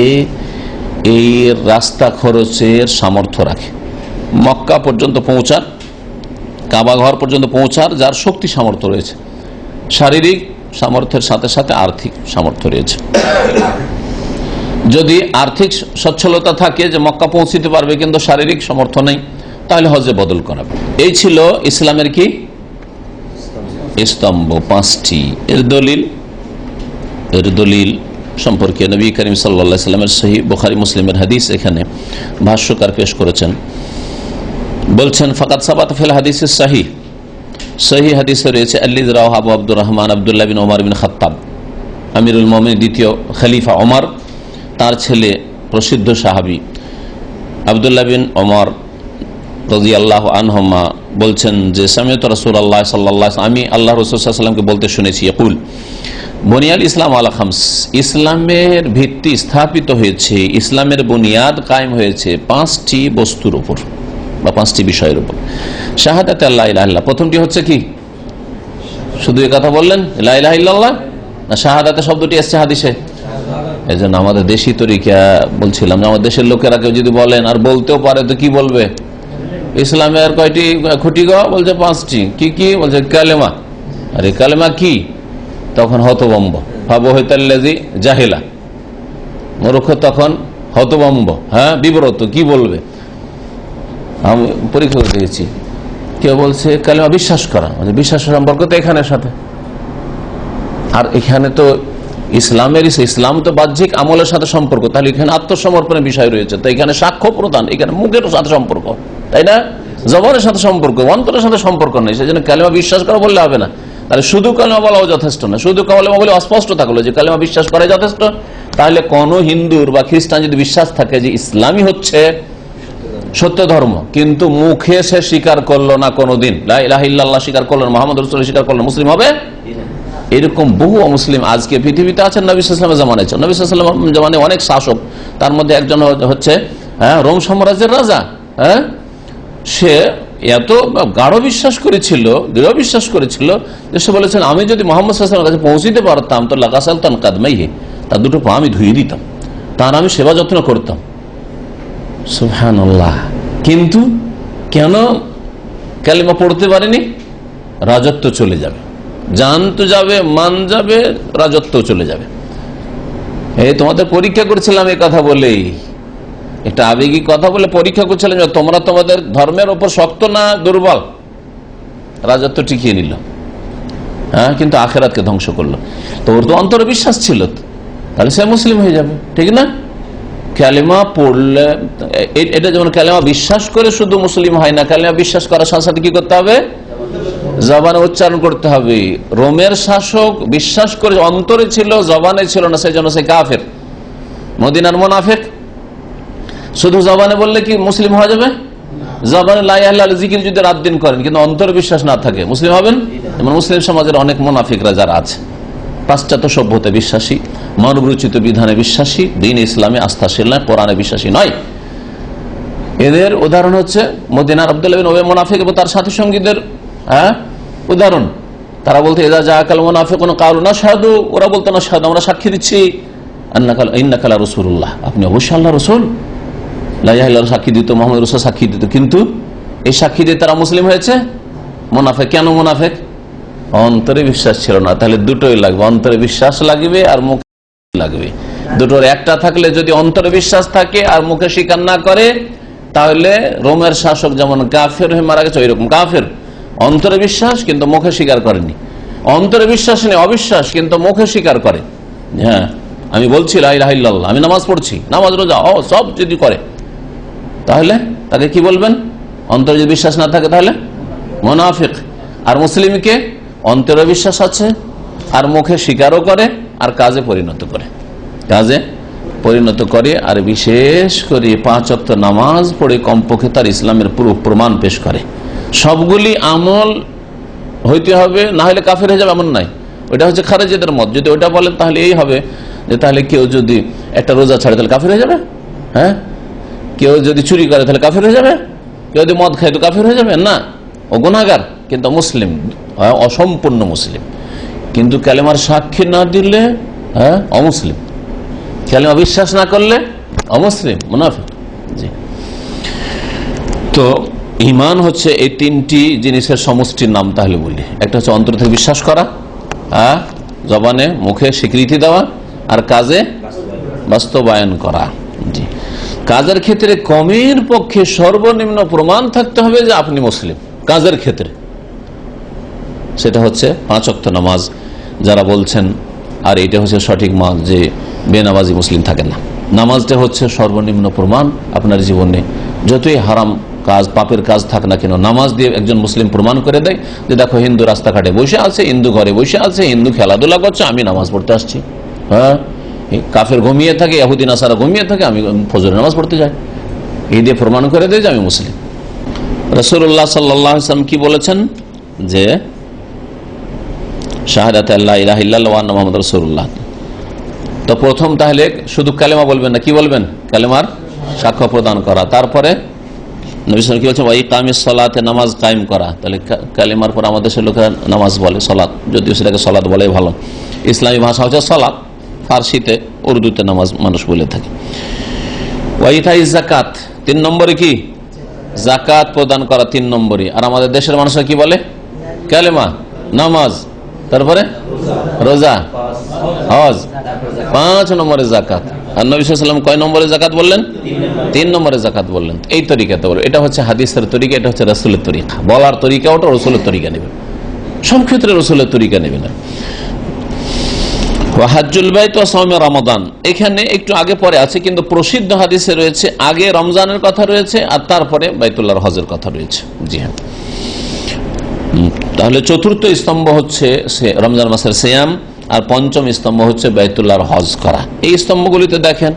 এই রাস্তা খরচের সামর্থ্য রাখে, মক্কা পর্যন্ত পৌঁছার, কাবা ঘর পর্যন্ত পৌঁছার যার শক্তি সামর্থ্য রয়েছে, শারীরিক সামর্থ্যের সাথে সাথে আর্থিক সামর্থ্য রয়েছে। যদি আর্থিক সচ্ছলতা থাকে যে মক্কা পৌঁছিতে পারবে কিন্তু শারীরিক সামর্থ্য নেই, তাহলে হজে বদল করাবে। এই ছিল ইসলামের কি স্তম্ভ 5টি। এর দলিল সম্পর্কে নবী করিম সাল্লাল্লাহু আলাইহি ওয়াসাল্লামের সহিহ বুখারী মুসলিমের হাদিস এখানে ভাষ্যকার পেশ করেছেন। বলছেন ফাকাত সাবাত ফিল হাদিসিস সহিহ, সহিহ হাদিসে রয়েছে আল্লাযী রাওয়াহু আবু আব্দুর রহমান আব্দুল্লাহ বিন ওমর বিন খাত্তাব, আমিরুল মুমিনিন দ্বিতীয় খলিফা ওমর, তার ছেলে প্রসিদ্ধ সাহাবী আব্দুল্লাহ বিন ওমর রাদিয়াল্লাহু আনহুমা বলছেন যে সামিয়তু রাসূলুল্লাহ সাল্লাল্লাহু আলাইহি ওয়াসাল্লাম, আমি আল্লাহ রাসূল সাল্লাল্লাহু আলাইহি ওয়াসাল্লামকে বলতে শুনেছি, ইয়াকুল বুনিয়াল ইসলাম আলা খামস, ইসলামের ভিত্তি স্থাপিত হয়েছে, ইসলামের বুনিয়াদ কায়েম হয়েছে 5টি বস্তুর উপর বা 5টি বিষয়ের উপর। শাহাদাত আল্লা ইলাহা ইল্লাল্লাহ, প্রথমটি হচ্ছে কি? শুধু এই কথা বললেন লা ইলাহা ইল্লাল্লাহ, না শাহাদাতে শব্দটি এসেছে হাদিসে? এই জন্য আমাদের দেশি তরিকা বলছিলাম, আমাদের দেশের লোকেরা কেউ যদি বলেন আর বলতেও পারে তো কি বলবে? ইসলামের কয়টি খুঁটি গো? বলছে 5টি। কি কি? বলছে কালেমা। আরে কালেমা কি? তখন হতভম্ব, ফাবহিতাল্লাযী জাহিলা, মূর্খ তখন হতভম্ব, হ্যাঁ বিব্রত, কি বলবে? আমি পরীক্ষা করে দেখেছি, কেউ বলছে কালেমা বিশ্বাস করা, মানে বিশ্বাস সম্পর্ক তো এখানের সাথে, আর এখানে তো ইসলাম তো বাহ্যিক আমলের সাথে সম্পর্ক, তাহলে এখানে আত্মসমর্পণের বিষয় রয়েছে, তো এখানে সাক্ষ্য প্রদান, এখানে মুখের সাথে সম্পর্ক, তাই না? জবানের সাথে সম্পর্ক, অন্তরের সাথে সম্পর্ক নেই, সেই জন্য কালেমা বিশ্বাস করা বললে হবে না। তাহলে শুধু কালেমা বলাও যথেষ্ট না, শুধু কালেমা বলে অস্পষ্ট থাকলো যে কালেমা বিশ্বাস করা যথেষ্ট, তাহলে কোন হিন্দুর বা খ্রিস্টান যদি বিশ্বাস থাকে যে ইসলামই হচ্ছে সত্য ধর্ম, কিন্তু মুখে সে স্বীকার করলো না কোনোদিন, লা ইলাহা ইল্লাল্লাহ স্বীকার করলো না, মুহাম্মদ রাসূলুল্লাহ স্বীকার করলো, মুসলিম হবে? এরকম বহু অমুসলিম আজকে পৃথিবীতে আছেন। নবী সাল্লাল্লাহু আলাইহি ওয়াসাল্লামের জামানায়, নবী সাল্লাল্লাহু আলাইহি ওয়াসাল্লামের জামানায় অনেক শাসক, তার মধ্যে একজন হচ্ছে রোম সাম্রাজ্যের রাজা। হ্যাঁ, সে এত গাঢ় বিশ্বাস করেছিল, দৃঢ় বিশ্বাস করেছিল যে সে বলেছেন আমি যদি মুহাম্মদ সাল্লাল্লাহু আলাইহি ওয়াসাল্লামের কাছে পৌঁছিতে পারতাম তো লাগাসালতান কাদমাইহি, তার দুটো পা আমি ধুয়ে দিতাম। তার আমি সেবা যত্ন করতাম। সুবহানাল্লাহ। কিন্তু কেন কালিমা পড়তে পারেনি? রাজত্ব চলে যাবে, জান তো যাবে, মান যাবে, রাজত্ব চলে যাবে। এই তোমাদের পরীক্ষা করছিলাম এই কথা বলেই, একটা আবেগিক কথা বলে পরীক্ষা করছিলাম যে তোমরা তোমাদের ধর্মের ওপর শক্ত না দুর্বল। রাজত্ব টিকিয়ে নিল, হ্যাঁ, কিন্তু আখেরাতকে ধ্বংস করলো। তো ওর তো অন্তরে বিশ্বাস ছিল, তাহলে সে মুসলিম হয়ে যাবে, ঠিক না? কালেমা পড়লে, এটা যেমন কালেমা বিশ্বাস করে শুধু মুসলিম হয় না, কালেমা বিশ্বাস করার সাথে সাথে কি করতে হবে? জবানে উচ্চারণ করতে হবে। রোমের শাসক বিশ্বাস করে অন্তরে ছিল, জবানে ছিল না, সেই জন্য সে কাফের। মদিনার মুনাফিক শুধু জবানে বললে কি মুসলিম হওয়া যাবে? জবানে লা ইলাহা ইল্লাল্লাহ জিকির যদি রাত দিন করেন কিন্তু অন্তরে বিশ্বাস না থাকে, মুসলিম হবেন? যেমন মুসলিম সমাজের অনেক মুনাফিকরা যারা আছে, পাশ্চাত্য সভ্যতা বিশ্বাসী, মানবরচিত বিধানে বিশ্বাসী, দ্বীন ইসলামে আস্থাশীল নয়, কোরআনে বিশ্বাসী নয়। এদের উদাহরণ হচ্ছে মদিনার আব্দুল্লাহ বিন উবাই মুনাফিক এবং তার সাথী সঙ্গীদের উদাহরণ। তারা বলতে এদা জাআকাল মুনাফিকুন ক্বালু নাশহাদু, ওরা বলতো নাশহাদু, আমরা সাক্ষী দিচ্ছি, ইন্নাকা লা রাসূলুল্লাহ, আপনি অবশ্যই আল্লাহর রাসূল। লা ইলাহা ইল্লাল্লাহ সাক্ষী দিত, মুহাম্মদ রাসূল সাক্ষী দিত, কিন্তু এই সাক্ষী দিয়ে তারা মুসলিম হয়েছে। মুনাফিক কেন মুনাফিক? অন্তরে বিশ্বাস ছিল না। তাহলে দুটোই লাগবে, অন্তরে বিশ্বাস লাগবে আর মুখে লাগবে। দুটোর একটা থাকলে, যদি অন্তরে বিশ্বাস থাকে আর মুখে স্বীকার না করে, তাহলে রোমের শাসক যেমন কাফের হয়ে মারা গেছে, ওইরকম কাফের, অন্তরে বিশ্বাস কিন্তু মুখে স্বীকার করেনি। অন্তরে বিশ্বাস নেই, অবিশ্বাস, কিন্তু মুখে স্বীকার করে, হ্যাঁ আমি বলছি লা ইলাহা ইল্লাল্লাহ, আমি নামাজ পড়ছি, নামাজ রোজা সব যদি করে, তাহলে তাকে কি বলবেন? অন্তরে যদি বিশ্বাস না থাকে তাহলে মুনাফিক। আর মুসলিমকে অন্তরে বিশ্বাস আছে আর মুখে স্বীকারও করে আর কাজে পরিণত করে, কাজে পরিণত করে। আর বিশেষ করে 5 ওয়াক্ত নামাজ পড়ে কমপক্ষে তার ইসলামের পুরো প্রমাণ পেশ করে। সবগুলি আমল হইতে হবে, না হলে কাফের হয়ে যাবে এমন নাই। ওইটা হচ্ছে খারেজিদের মত। যদি ওইটা বলেন তাহলে এই হবে যে তাহলে কেউ যদি একটা রোজা ছাড়ে তাহলে কাফের হয়ে যাবে, হ্যাঁ, কেউ যদি চুরি করে তাহলে কাফের হয়ে যাবে, কেউ যদি মদ খায় তো কাফের হয়ে যাবে না, ও গুনাহগার কিন্তু মুসলিম, অসম্পূর্ণ মুসলিম। কিন্তু কালেমার সাক্ষী না দিলে অমুসলিম, কালেমা বিশ্বাস না করলে অমুসলিম, মুনাফিক। জি, তো ঈমান হচ্ছে এই 3টি জিনিসের সমষ্টির নাম। তাহলে বলি, একটা হচ্ছে অন্তর থেকে বিশ্বাস করা, জবানে মুখে স্বীকৃতি দেওয়া, আর কাজে বাস্তবায়ন করা। জি, কাজের ক্ষেত্রে কমের পক্ষে সর্বনিম্ন প্রমাণ থাকতে হবে যে আপনি মুসলিম। কাজের ক্ষেত্রে সেটা হচ্ছে 5 ওয়াক্ত নামাজ যারা বলছেন, আর এটা হচ্ছে সঠিক মত যে বেনামাজি মুসলিম থাকে না। নামাজটা হচ্ছে সর্বনিম্ন প্রমাণ। আপনার জীবনে যতই হারাম কাজ, পাপের কাজ থাক না কেন, নামাজ দিয়ে একজন মুসলিম প্রমাণ করে দেয় যে দেখো হিন্দু রাস্তাঘাটে বসে আছে, হিন্দু ঘরে বসে আছে, হিন্দু খেলাধুলা করছে, আমি নামাজ পড়তে আসছি। হ্যাঁ, কাফের ঘুমিয়ে থাকে, ইহুদি নাসারা ঘুমিয়ে থাকে, আমি ফজরের নামাজ পড়তে যাই। এই দিয়ে প্রমাণ করে দেয় যে আমি মুসলিম। রাসূলুল্লাহ সাল্লাল্লাহু আলাইহি ওয়াসাল্লাম কি বলেছেন? যে শাহাদাত লা ইলাহা ইল্লাল্লাহ ওয়া আন্না মুহাম্মাদুর রাসূলুল্লাহ। তো প্রথম তাহলে শুধু কালেমা বলবেন না, কি বলবেন? কালেমার সাক্ষ্য প্রদান করা। তারপরে নবী সাল্লাল্লাহু আলাইহি ওয়াসাল্লাম কি বলছেন? ওয়া ইকামিস সালাতে, নামাজ কায়েম করা। তাহলে কালেমার পর আমাদের দেশের লোকেরা নামাজ বলে সালাত, যদিও সেটাকে সালাত বলে ভালো। ইসলামী ভাষা হচ্ছে সালাত, ফার্সিতে উর্দুতে নামাজ মানুষ বলে থাকে। ওয়া ইতাইজ যাকাত, 3 নম্বরে কি? যাকাত প্রদান করা 3 নম্বরে। আর আমাদের দেশের মানুষরা কি বলে? কালেমা, নামাজ, তারপরে রোজা, হজ, 5 নম্বরে যাকাত। আর নবী সাল্লাল্লাহু আলাইহি ওয়াসাল্লাম কয় নম্বরে যাকাত বললেন? 3 নম্বরে যাকাত বললেন। এই তরিকাতে বলে, এটা হচ্ছে হাদিসের তরিকা, এটা হচ্ছে রাসূলের তরিকা। বলার তরিকা ওটা রাসূলের তরিকা নেবেন, সব ক্ষেত্রে রাসূলের তরিকা নেবেন। হাজ্জুল বাইত ওয়া সাওম রমাদান, এখানে একটু আগে পরে আছে, কিন্তু প্রসিদ্ধ হাদিসে রয়েছে আগে রমজানের কথা রয়েছে আর তারপরে বাইতুল্লাহর হজের কথা রয়েছে। জি হ্যাঁ, তাহলে 4র্থ স্তম্ভ হচ্ছে রমজান মাসের সিয়াম, আর 5ম স্তম্ভ হচ্ছে বাইতুল্লাহর হজ করা। এই স্তম্ভগুলিতে দেখেন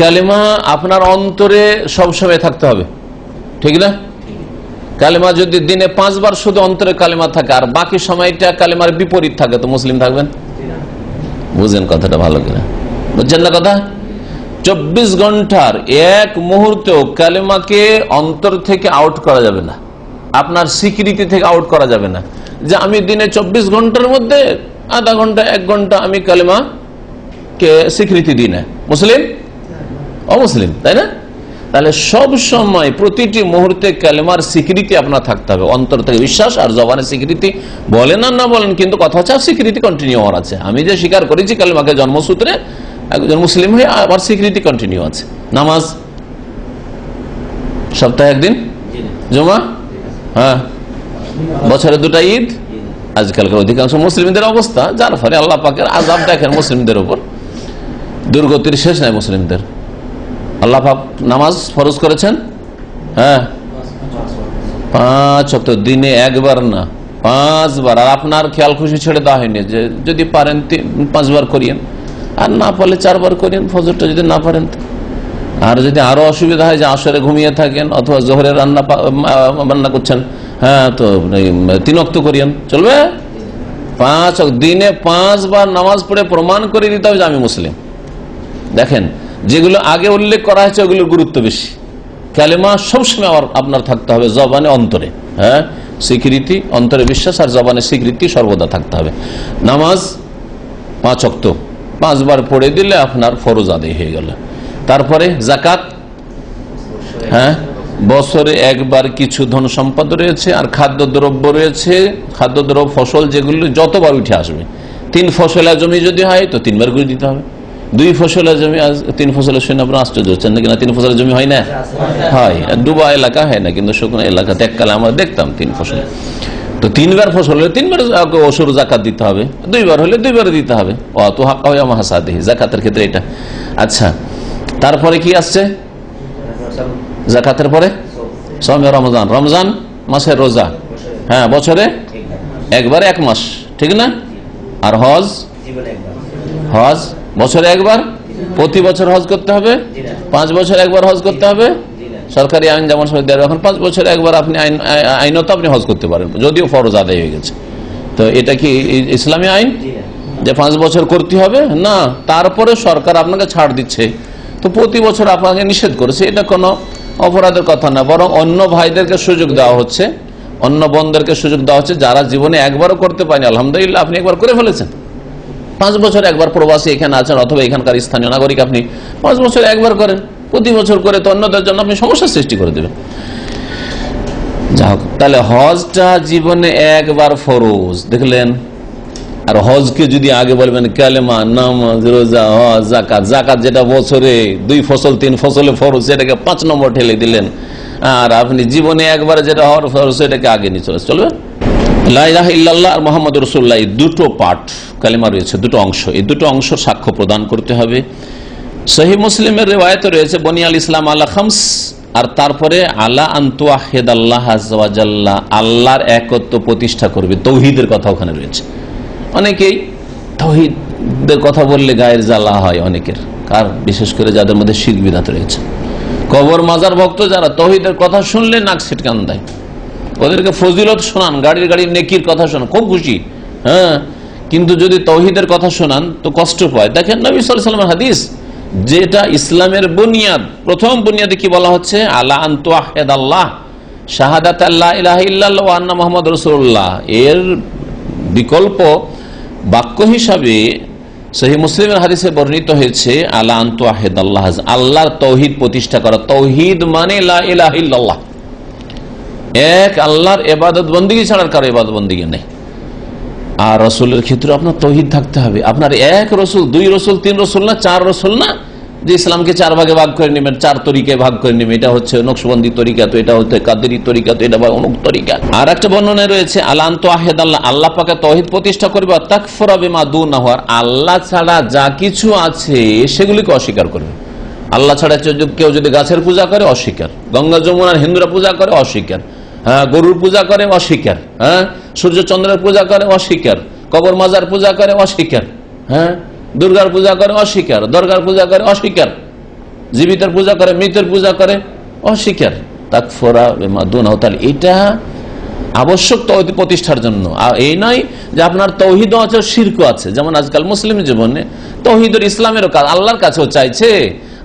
কালেমা আপনার অন্তরে সবসময় থাকতে হবে, ঠিক না? কালেমা যদি দিনে 5 বার শুধু অন্তরে কালেমা থাকে আর বাকি সময়টা কালেমার বিপরীত থাকে, তো মুসলিম থাকবেন? বুঝেন কথাটা ভালো করে, বুঝছেন না কথা? 24 ঘন্টার এক মুহূর্তেও কালেমাকে অন্তর থেকে আউট করা যাবে না, আপনার স্বীকৃতি থেকে আউট করা যাবে না যে আমি দিনে 24 ঘন্টার মধ্যে আধা ঘন্টা 1 ঘন্টা আমি কালেমা কে স্বীকৃতি দিই না, মুসলিম অমুসলিম, তাই না? তাহলে সব সময় প্রতিটি মুহূর্তে কালেমার স্বীকৃতি আপনার থাকতে হবে, অন্তর থেকে বিশ্বাস আর জবানের স্বীকৃতি। বলেন আর না বলেন, কিন্তু কথা হচ্ছে স্বীকৃতি কন্টিনিউ হওয়ার আছে। আমি যে স্বীকার করেছি কালেমাকে জন্মসূত্রে, একজন মুসলিম হয়ে আবার স্বীকৃতি কন্টিনিউ আছে। নামাজ সপ্তাহে একদিন, জুমা, হ্যাঁ, বছরে 2টা ঈদ। আজকালকার অধিকাংশ মুসলিমদের অবস্থা, যার ফলে আল্লাহ পাকের আযাব দেখেন মুসলিমদের উপর, দুর্গতির শেষ নাই মুসলিমদের। আল্লাহ পাক নামাজ ফরজ করেছেন, হ্যাঁ, 5 ওয়াক্ত, দিনে একবার না 5 বার। আর আপনার খেয়াল খুশি ছেড়ে দেওয়া হয়নি যে যদি পারেন 5 বার করিয়েন, আর না পারলে 4 বার করিয়েন, ফজরটা যদি না পারেন। আর যদি আরো অসুবিধা হয় যে আসরে ঘুমিয়ে থাকেন অথবা জোহরের রান্না করছেন, হ্যাঁ, তো 3 ওয়াক্ত করিয়েন, চলবে। 5 দিনে 5 বার নামাজ পড়ে প্রমাণ করে দিতে হবে যে আমি মুসলিম। দেখেন, যেগুলো আগে উল্লেখ করা হয়েছে ওগুলোর গুরুত্ব বেশি। কালেমা সবসময় আপনার থাকতে হবে জবানে, অন্তরে, হ্যাঁ, স্বীকৃতি, অন্তরে বিশ্বাস আর জবানে স্বীকৃতি সর্বদা থাকতে হবে। নামাজ 5 ওয়াক্ত 5 বার পড়ে দিলে আপনার ফরজ আদায় হয়ে গেল। তারপরে যাকাত, হ্যাঁ, বছরে একবার কিছু ধন সম্পদ রয়েছে আর খাদ্যদ্রব্য রয়েছে, খাদ্যদ্রব্য ফসল যেগুলো যতবার উঠে আসবে। 3 ফসলা জমি যদি হয় তো 3 বার করে দিতে হবে। 2 ফসলা জমি, 3 ফসলের শুনে আপনার আশ্চর্য হচ্ছেন না, কিনা 3 ফসলের জমি হয় না? হয়, ডুবা এলাকা হয় না, কিন্তু শুকনো এলাকাতে এককালে আমরা দেখতাম 3 ফসল। তো 3 বার ফসল হলে 3 বার ওসুর জাকাত দিতে হবে, 2 বার হলে 2 বার দিতে হবে। অত হাক্কা হয় আমার হাসাতে জাকাতের ক্ষেত্রে এটা। আচ্ছা, তারপরে কি আসছে জাকাতের পরে? সওমে রমজান, রমজান মাসের রোজা, হ্যাঁ, বছরে একবার 1 মাস, ঠিক না? আর হজ, হজ বছরে একবার, প্রতি বছর হজ করতে হবে, 5 বছর একবার হজ করতে হবে। সরকারি আইন যেমন সৌদি আরবে এখন 5 বছর একবার আপনি আইনত আপনি হজ করতে পারেন, যদিও ফরজ আদায় হয়ে গেছে। তো এটা কি ইসলামী আইন যে 5 বছর করতে হবে? না, তারপরে সরকার আপনাকে ছাড় দিচ্ছে, তো প্রতি বছর আপনাকে নিষেধ করেছে, এটা কোনো অপরাধের কথা না, বরং অন্য ভাইদেরকে সুযোগ দেওয়া হচ্ছে, অন্য বোনদেরকে সুযোগ দেওয়া হচ্ছে যারা জীবনে একবারও করতে পারেনি। আলহামদুলিল্লাহ, আপনি একবার করে ফেলেছেন। 5 বছর একবার প্রবাসী এখানে আছেন অথবা এখানকার স্থানীয় নাগরিক, আপনি 5 বছর একবার করেন, প্রতি বছর করে তো অন্যদের জন্য আপনি সমস্যার সৃষ্টি করে দেবেন। যাক, তাহলে হজটা জীবনে একবার ফরজ, দেখলেন। আর হজকে যদি আগে বলবেন কালেমা, নামাজ, রোজা, হজ, যাকাত, যাকাত যেটা বছরে 2 ফসল 3 ফসলে ফরজ, সেটাকে 5 নম্বর ঠেলে দিলেন। আর আপনি জীবনে একবার যেটা হওয়ার ফরজ সেটাকে আগে নিয়ে চলবে। লা ইলাহা ইল্লাল্লাহ আর মুহাম্মাদুর রাসূলুল্লাহ, এই 2টো পার্ট কালেমা রয়েছে, 2টো অংশ, এই 2টো অংশের সাক্ষ্য প্রদান করতে হবে। সহিহ মুসলিমের রিওয়ায়াতে রয়েছে বুনিয়াল ইসলাম আলা খামস, আর তারপরে আলা আনতু আহিদাল্লাহ আযজা ওয়া জাল্লা, আল্লাহর একত্ব প্রতিষ্ঠা করবে। তাওহীদের কথা ওখানে রয়েছে। অনেকেই তাওহীদের কথা বললে গায়ের জ্বালা হয় অনেকের, কার বিশেষ করে যাদের মধ্যে শিরক বিদআত রয়েছে। কবর মাজার ভক্ত যারা তাওহীদের কথা শুনলে নাক ছিটকান দেয়, ওদেরকে ফজিলত শোনান, গাড়ির নেকির কথা শোনান, খুব খুশি, হ্যাঁ, কিন্তু যদি তাওহীদের কথা শোনান তো কষ্ট পায়। দেখেন নবী সাল্লাল্লাহু আলাইহি ওয়াসাল্লামের হাদিস, যেটা ইসলামের বুনিয়াদ, প্রথম বুনিয়াদে কি বলা হচ্ছে? আলা আনতু আহিদাল্লাহ, শাহাদাত আল্লা ইলাহা ইল্লাল্লাহ ওয়া আন্না মুহাম্মাদুর রাসূলুল্লাহ। এর বিকল্প বাক্য হিসাবে সহিহ মুসলিমের হাদিসে বর্ণিত হয়েছে আলা আনতু আহিদাল্লাহ, আল্লাহর তাওহীদ প্রতিষ্ঠা করা। তাওহীদ মানে লা ইলাহা ইল্লাল্লাহ, এক আল্লাহর ইবাদত বন্দেগী ছাড়া কারো ইবাদত বন্দেগী নেই। আর রসুলের ক্ষেত্রে আপনার তাওহীদ থাকতে হবে। আপনার 1 রসুল, 2 রসুল, 3 রসুল না, 4 রসুল না, যে ইসলামকে 4 ভাগে ভাগ করে নেবেন, 4 তরিকায় ভাগ করে নেবেন। এটা হচ্ছে নকশবন্দি তরিকা, তো এটা হচ্ছে কাদেরি তরিকা, তো এটা বা অমুক তরিকা। আর একটা বর্ণনায় রয়েছে আলা আনতু আহিদাল্লাহ, আল্লাহ পাকে তাওহীদ প্রতিষ্ঠা করবে। তাকফুরা বিমা দুনাহু, আল্লাহ ছাড়া যা কিছু আছে সেগুলিকে অস্বীকার করবে। আল্লাহ ছাড়া কেউ যদি গাছের পূজা করে, অস্বীকার। গঙ্গা যমুনার হিন্দুরা পূজা করে, অস্বীকার। হ্যাঁ, গরুর পূজা করে, অস্বীকার। হ্যাঁ, সূর্য চন্দ্রের পূজা করে, অস্বীকার। কবর মাজার পূজা করে, অস্বীকার। হ্যাঁ, দুর্গার পূজা করে, অস্বীকার। দরগার পূজা করে, অস্বীকার। জীবিতের পূজা করে, মৃতের পূজা করে, অস্বীকার। তাকফুরা বিমা দুনাহু, তাহলে এটা আবশ্যক তাওহীদ প্রতিষ্ঠার জন্য। আর এই নয় যে আপনার তাওহীদও আছে, শিরকও আছে। যেমন আজকাল মুসলিম জীবনে তাওহীদের ইসলামেরও কাজ, আল্লাহর কাছেও চাইছে,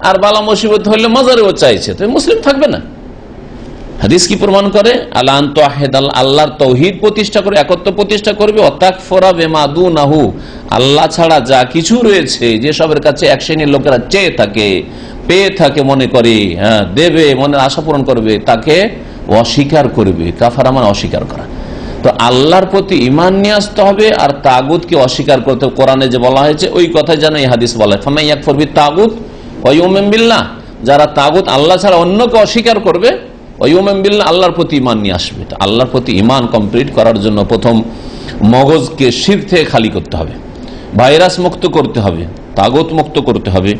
আর বালা মুসিবত হলে মাজারেও চাইছে, তো মুসলিম থাকবে না। হাদিস কি প্রমাণ করে? আল্লাহ আল্লাহর তৌহিদ প্রতিষ্ঠা করে, একত্ব প্রতিষ্ঠা করবে। অতাকফরা বিমা দুনাহু, আল্লাহ ছাড়া যা কিছু রয়েছে, যেসবের কাছে এক শ্রেণীর লোকেরা চেয়ে থাকে, পেয়ে থাকে, মনে করে দেবে, মনের আশা পূরণ করবে, তাকে অস্বীকার করবে। কাফারা মানে অস্বীকার করা। তো আল্লাহর প্রতি ঈমান নিয়ে আসতে হবে, আর তাগুতকে অস্বীকার করতে। কোরআনে যে বলা হয়েছে ওই কথা যেন এই হাদিস বলা হয়, ফামান ইয়াকফুর বিত-তাগুত ওয়া ইউমিন বিল্লাহ, যারা তাগুত আল্লাহ ছাড়া অন্যকে অস্বীকার করবে, ওয়া ইউমিন বিল্লাহ, আল্লাহর প্রতি ঈমান নিয়ে আসবে। তো আল্লাহর প্রতি ঈমান কমপ্লিট করার জন্য প্রথম মগজকে শিরক থেকে খালি করতে হবে, ভাইরাস মুক্ত করতে হবে, তাগুত মুক্ত করতে হবে,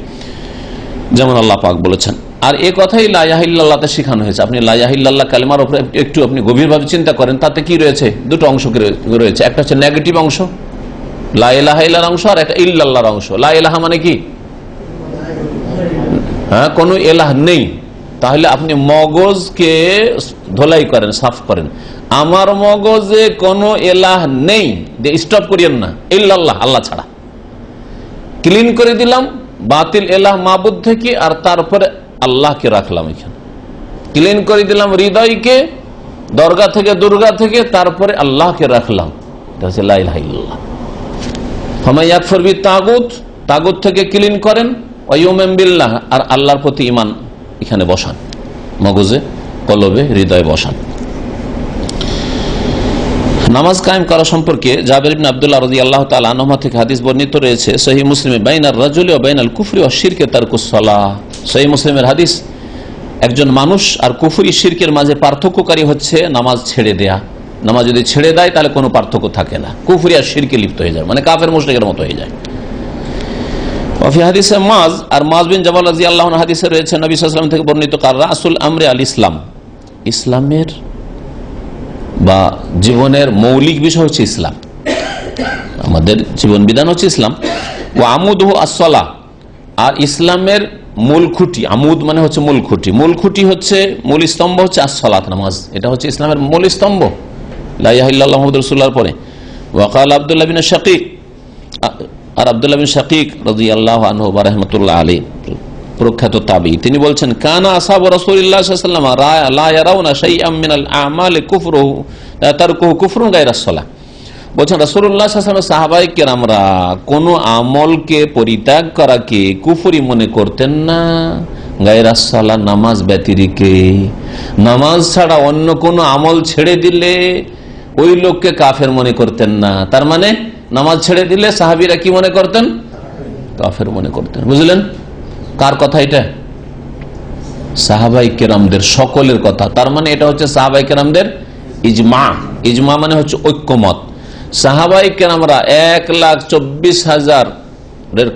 যেমন আল্লাহ পাক বলেছেন। আর এ কথাই লা ইলাহা ইল্লাল্লাহতে শেখানো হয়েছে। আপনি লা ইলাহা ইল্লাল্লাহ কালিমার উপরে একটু আপনি গভীরভাবে চিন্তা করেন, তাতে কি রয়েছে? দুটো অংশ রয়েছে। একটা হচ্ছে নেগেটিভ অংশ, লা ইলাহা ইল্লাল্লাহর অংশ, আর একটা ইল্লাল্লাহর অংশ। লা ইলাহা মানে কি? কোনো এলাহ নেই। তাহলে আপনি মগজকে ধোলাই করেন, সাফ করেন। আমার মগজে কোনো এলাহ নেই, স্টপ করিয়েন না, ইল্লাল্লাহ, আল্লাহ ছাড়া। ক্লিন করে দিলাম বাতিল এলাহ মাবুদ থেকে, আর তারপরে আল্লাহকে রাখলাম এখানে। ক্লিন করে দিলাম হৃদয়কে দরগা থেকে, দুর্গা থেকে, তারপরে আল্লাহকে রাখলাম। এটা হচ্ছে লা ইলাহা ইল্লাল্লাহ। ফামান ইয়াকফুর বিত-তাগুত, তাগুত থেকে ক্লিন করেন, ওয়া ইউমিন বিল্লাহ, আর আল্লাহর প্রতি ঈমান এখানে বসান, মগজে, কলবে, হৃদয়ে বসান। নামাজ কায়েম করা সম্পর্কে জাবের ইবনে আব্দুল্লাহ রাদিয়াল্লাহু তাআলা আনহু থেকে হাদিস বর্ণিত রয়েছে সহিহ মুসলিমে, বাইনার রাজুলি ওয়া বাইনাল কুফরি ওয়া শিরকি তারকুস সালাহ। সহিহ মুসলিমের হাদিস, একজন মানুষ আর কুফরি শিরকের মাঝে পার্থক্যকারী হচ্ছে নামাজ ছেড়ে দেয়া। নামাজ যদি ছেড়ে দেয় তাহলে কোনো পার্থক্য থাকে না, কুফরি আর শিরকে লিপ্ত হয়ে যায়, মানে কাফের মুশরিকের মতো হয়ে যায়। ওয়াফি হাদিসে মাজ, আর মাজ বিন জাবাল রাদিয়াল্লাহু আনহু হাদিসে রয়েছে নবী সাল্লাল্লাহু আলাইহি ওয়াসাল্লাম থেকে বর্ণিত, কার রাসুল আমরে আল ইসলাম, ইসলামের বা জীবনের মৌলিক বিষয় হচ্ছে ইসলাম, আমাদের জীবন বিধান হচ্ছে ইসলাম। ও আমুদহু আস-সালাহ, আর ইসলামের মূল খুঁটি, আমুদ মানে হচ্ছে মূল খুঁটি, মূল খুঁটি হচ্ছে, মূল স্তম্ভ হচ্ছে আস-সালাত, নামাজ। এটা হচ্ছে ইসলামের মূল স্তম্ভ, লা ইলাহা ইল্লাল্লাহ মুহাম্মাদুর রাসূলুল্লাহর পরে। ওয়া ক্বালা আব্দুল্লাহ বিন শাকীক, আর আব্দুল্লাহ বিন শাকীক রাদিয়াল্লাহু আনহু ওয়া রাহমাতুল্লাহ আলাইহি, প্রখ্যাত তাবী, তিনি বলছেন, কানা আসহাবু রাসূলিল্লাহ সাল্লাল্লাহু আলাইহি ওয়াসাল্লাম লা ইয়ারাউনা শাইআম মিনাল আমালি কুফরুহু তারকুহু কুফরুন গায়রাস সালাহ। বলছেন রাসূলুল্লাহ সাল্লাল্লাহু আলাইহি ওয়াসাল্লাম সাহাবায়ে কেরামরা কোন আমলকে পরিত্যাগ করাকে কুফরি মনে করতেন না, গায়রাস সালাহ, নামাজ ব্যতিরেকে। নামাজ ছাড়া অন্য কোন আমল ছেড়ে দিলে ওই লোককে কাফের মনে করতেন না। তার মানে নামাজ ছেড়ে দিলে সাহাবীরা কি মনে করতেন? কাফের মনে করতেন। বুঝলেন কার কথা? এটা সাহাবায়ে কেরামদের সকলের কথা। তার মানে এটা হচ্ছে সাহাবায়ে কেরামদের ইজমা। ইজমা মানে হচ্ছে ঐক্যমত। সাহাবায়ে কেরামরা 1,24,000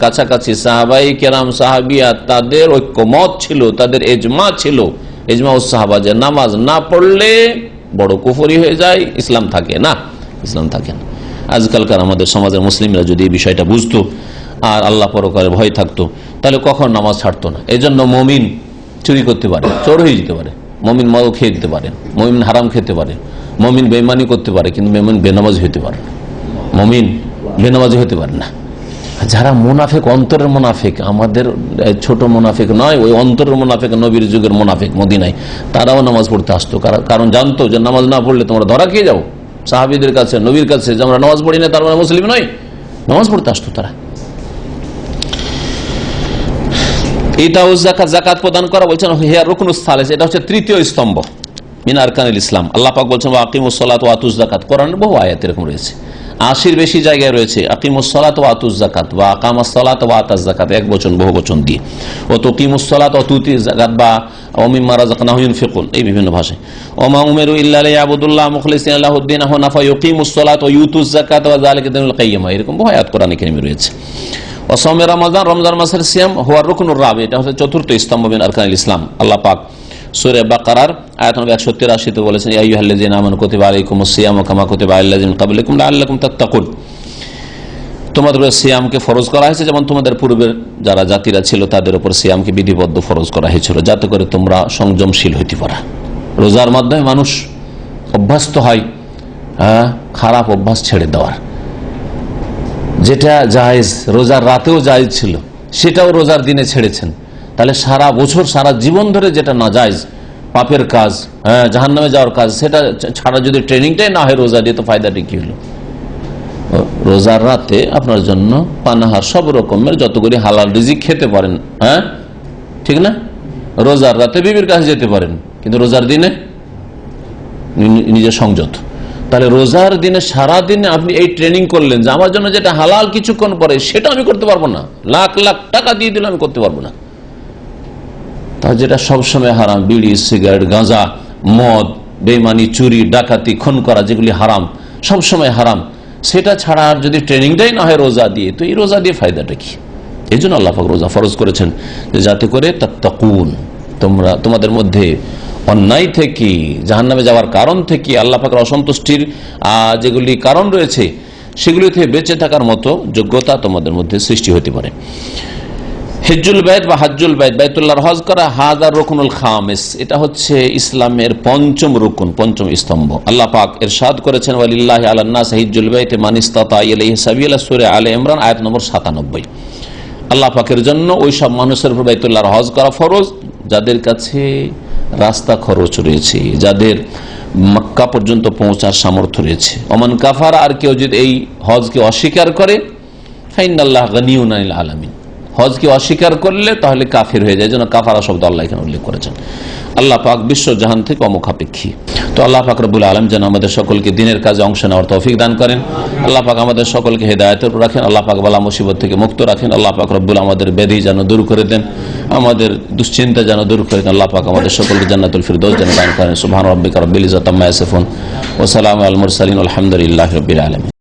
কাছাকাছি সাহাবায়ে কেরাম, সাহাবিয়া, তাদের ঐক্যমত ছিল, তাদের ইজমা ছিল, ইজমা ও সাহাবা, যে নামাজ না পড়লে বড় কুফরি হয়ে যায়, ইসলাম থাকে না, ইসলাম থাকে না। আজকালকার আমাদের সমাজের মুসলিমরা যদি এই বিষয়টা বুঝতো আর আল্লাহ পরকালে ভয় থাকতো, তাহলে কখন নামাজ ছাড়তো না। এই জন্য মমিন চুরি করতে পারে, চোর হয়ে যেতে পারে, মমিন মদ খেয়ে দিতে পারে, মমিন হারাম খেতে পারে, মমিন বেঈমানি করতে পারে, কিন্তু মমিন বেনামাজি হতে পারে না, মমিন বেনামাজি হতে পারে না। যারা মুনাফিক, অন্তরের মুনাফিক, আমাদের ছোট মুনাফিক নয়, ওই অন্তরের মুনাফিক, নবীর যুগের মুনাফিক মদিনায়, তারাও নামাজ পড়তে আসতো, কারণ জানতো যে নামাজ না পড়লে তোমরা ধরা খেয়ে যাও। সাহাবীদের কাছে, নবীর কাছে যে আমরা নামাজ পড়ি না তার মানে মুসলিম নয়, নামাজ পড়তে আসতো তারা। এটাও যাকাত, যাকাত প্রদান করা, বলছেন হিয়া রুকনুস সালিস, এটা হচ্ছে তৃতীয় স্তম্ভ মিন আরকানিল ইসলাম। আল্লাহ পাক বলছেন ওয়া আকিমুস সালাত ওয়া আতুজ যাকাত। কোরআনের বহু আয়াত এরকম রয়েছে, 80-র বেশি জায়গায় রয়েছে আকিমুস সালাত ওয়া আতুজ যাকাত বা আকামাস সালাত ওয়া আতাজ যাকাত, এক বচন বহু বচন দিয়ে। ও তুকিমুস সালাত ওয়া তুতিজ যাকাত বা ওয়া মিম্মা রাযাকনাহুম ইউনফিকুন, এই বিভিন্ন ভাষায়। ওয়া মা উমিরু ইল্লা লিয়াবুদুল্লাহ মুখলিসিনা লাহুদ-দীন হুনাফা ইউকিমুস সালাত ওয়া ইউতুজ যাকাত ওয়া যালিকা দীনুল কাইয়্যিমা, এরকম বহু আয়াত কোরআনে কারীমে রয়েছে। ওয়াসওমে রমাদান, রমজান মাসের সিয়াম হুয়া রুকনুর রাবি, এটা হচ্ছে চতুর্থ স্তম্ভ মিন আরকানিল ইসলাম। আল্লাহ পাক সূরা বাকারার আয়াত নম্বর 183 তে বলেছেন, ইয়া আইয়ুহাল্লাযীনা আমানু কুতিবা আলাইকুমুস সিয়ামু কামা কুতিবা আলাল লাযিনা মিন ক্বাবলিকুম লাআল্লাকুম তাত্তাকুন। তোমাদের উপর সিয়ামকে ফরজ করা হয়েছে যেমন তোমাদের পূর্বের যারা জাতিরা ছিল তাদের উপর সিয়ামকে বিধিবদ্ধ ফরজ করা হয়েছিল, যাতে করে তোমরা সংযমশীল হইতে পারো। রোজার মাধ্যমে মানুষ অভ্যস্ত হয় খারাপ অভ্যাস ছেড়ে দেওয়ার। যেটা জায়েজ, রোজার রাতেও জায়েজ ছিল, সেটাও রোজার দিনে ছেড়েছেন, তাহলে সারা বছর, সারা জীবন ধরে যেটা না জায়েজ পাপের কাজ, হ্যাঁ জাহান্নামে যাওয়ার কাজ, সেটা ছাড়া যদি ট্রেনিংটাই না হয় রোজা দিয়ে, তো ফায়দাটি কি হলো? রোজার রাতে আপনার জন্য পানাহার সব রকমের যতগুলি হালাল রিজিক খেতে পারেন, হ্যাঁ ঠিক না? রোজার রাতে বিবির কাছে যেতে পারেন, কিন্তু রোজার দিনে নিজের সংযত। তাহলে রোজার দিনে সারা দিনে আপনি এই ট্রেনিং করলেন যে আমার জন্য যেটা হালাল কিছুক্ষণ পরে সেটা আমি করতে পারবো না, লাখ লাখ টাকা দিয়ে দিলে আমি করতে পারবো না। তা যেটা সবসময় হারাম, বিড়ি, সিগারেট, গাঁজা, মদ, বেইমানি, চুরি, ডাকাতি, খুন করা, যেগুলি হারাম, সবসময় হারাম, সেটা ছাড়া আর যদি ট্রেনিংটাই না হয় রোজা দিয়ে, তো এই রোজা দিয়ে ফায়দাটা কি? এই জন্য আল্লাহ পাক রোজা ফরজ করেছেন যে যাতে করে তাত্তাকুন, তোমরা তোমাদের মধ্যে অন্যায় থেকে, জাহান্নামে যাওয়ার কারণ থেকে, আল্লাহ পাকের অসন্তুষ্টির যেগুলি কারণ রয়েছে সেগুলি থেকে বেঁচে থাকার মতো যোগ্যতা তোমাদের মধ্যে সৃষ্টি হতে পারে। হিজ্জুল বাইত বা হাজ্জুল বাইত, বাইতুল্লাহর হজ করা, হাজার রুকনুল খামিস, এটা হচ্ছে ইসলামের পঞ্চম রুকন, পঞ্চম স্তম্ভ। আল্লাহ পাক ইরশাদ করেছেন ওয়ালিল্লাহি আলান নাস হিজ্জুল বাইত মান ইসতাতা ইলাইহি সাবিলা, সূরা আলে ইমরান আয়াত নম্বর 97। আল্লাহ পাকের জন্য ওই সব মানুষের উপর বাইতুল্লাহর হজ করা ফরজ যাদের কাছে রাস্তা খরচ রয়েছে, যাদের মক্কা পর্যন্ত পৌঁছার সামর্থ্য রয়েছে। ওমান কাফার, আর কেউ যদি এই হজকে অস্বীকার করে, ফাইনাল্লাহ গানিয়ুন আনিল আলামিন, হজকে অস্বীকার করলে তাহলে কাফির হয়ে যায়। যেন কাফারা শব্দ আল্লাহ এখানে উল্লেখ করেছেন। আল্লাহ পাক বিশ্ব জাহান থেকে অমুখাপেক্ষী। তো আল্লাহ পাক রব্বুল আলামিন যেন আমাদের সকলকে দিনের কাজে অংশ নেওয়ার তৌফিক দান করেন। আল্লাহ পাক আমাদের সকলকে হেদায়েতের উপর রাখেন। আল্লাহ পাক বালা মুসিবত থেকে মুক্ত রাখেন। আল্লাহ পাক রব্বুল আমাদের ব্যাধি যেন দূর করে দেন, আমাদের দুশ্চিন্তা যেন দূর করে দেন। আল্লাহ পাক আমাদের সকলকে জান্নাতুল ফিরদৌস যেন দান করেন। সুবহান রাব্বিকা রাব্বিল ইজ্জাতি আম্মা ইয়াসিফুন ওয়া সালামু আলাল মুরসালিন, আলহামদুলিল্লাহি রাব্বিল আলামিন।